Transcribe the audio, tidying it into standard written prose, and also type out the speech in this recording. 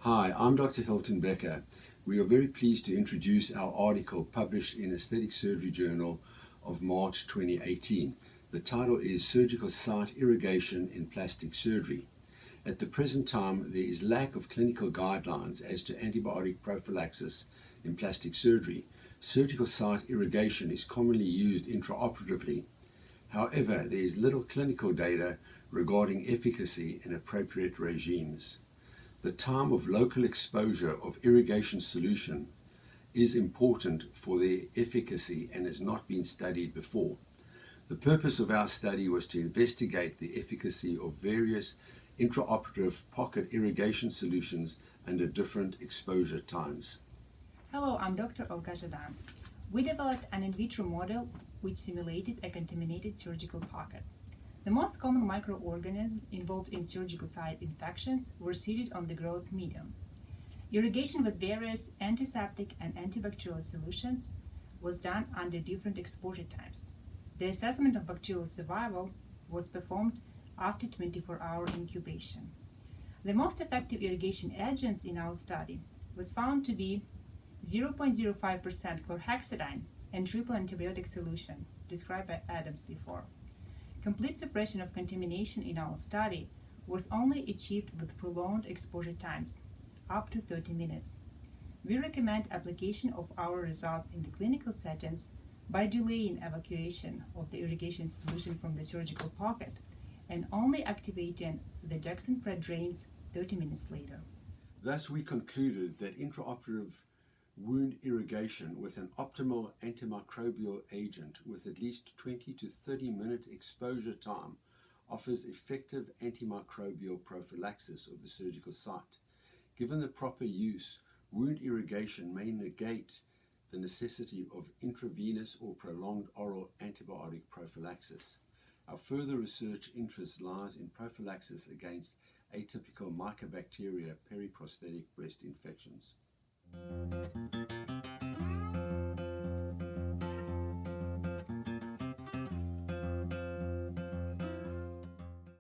Hi, I'm Dr. Hilton Becker. We are very pleased to introduce our article published in Aesthetic Surgery Journal of March 2018. The title is Surgical Site Irrigation in Plastic Surgery. At the present time, there is lack of clinical guidelines as to antibiotic prophylaxis in plastic surgery. Surgical site irrigation is commonly used intraoperatively. However, there is little clinical data regarding efficacy in appropriate regimes. The time of local exposure of irrigation solution is important for their efficacy and has not been studied before. The purpose of our study was to investigate the efficacy of various intraoperative pocket irrigation solutions under different exposure times. Hello, I'm Dr. Olga Zhadan. We developed an in vitro model which simulated a contaminated surgical pocket. The most common microorganisms involved in surgical site infections were seated on the growth medium. Irrigation with various antiseptic and antibacterial solutions was done under different exposure times. The assessment of bacterial survival was performed after 24-hour incubation. The most effective irrigation agents in our study was found to be 0.05% chlorhexidine and triple antibiotic solution, described by Adams before. Complete suppression of contamination in our study was only achieved with prolonged exposure times, up to 30 minutes. We recommend application of our results in the clinical settings by delaying evacuation of the irrigation solution from the surgical pocket and only activating the Jackson-Pratt drains 30 minutes later. Thus, we concluded that intraoperative wound irrigation with an optimal antimicrobial agent with at least 20 to 30 minute exposure time offers effective antimicrobial prophylaxis of the surgical site. Given the proper use, wound irrigation may negate the necessity of intravenous or prolonged oral antibiotic prophylaxis. Our further research interest lies in prophylaxis against atypical Mycobacteria periprosthetic breast infections.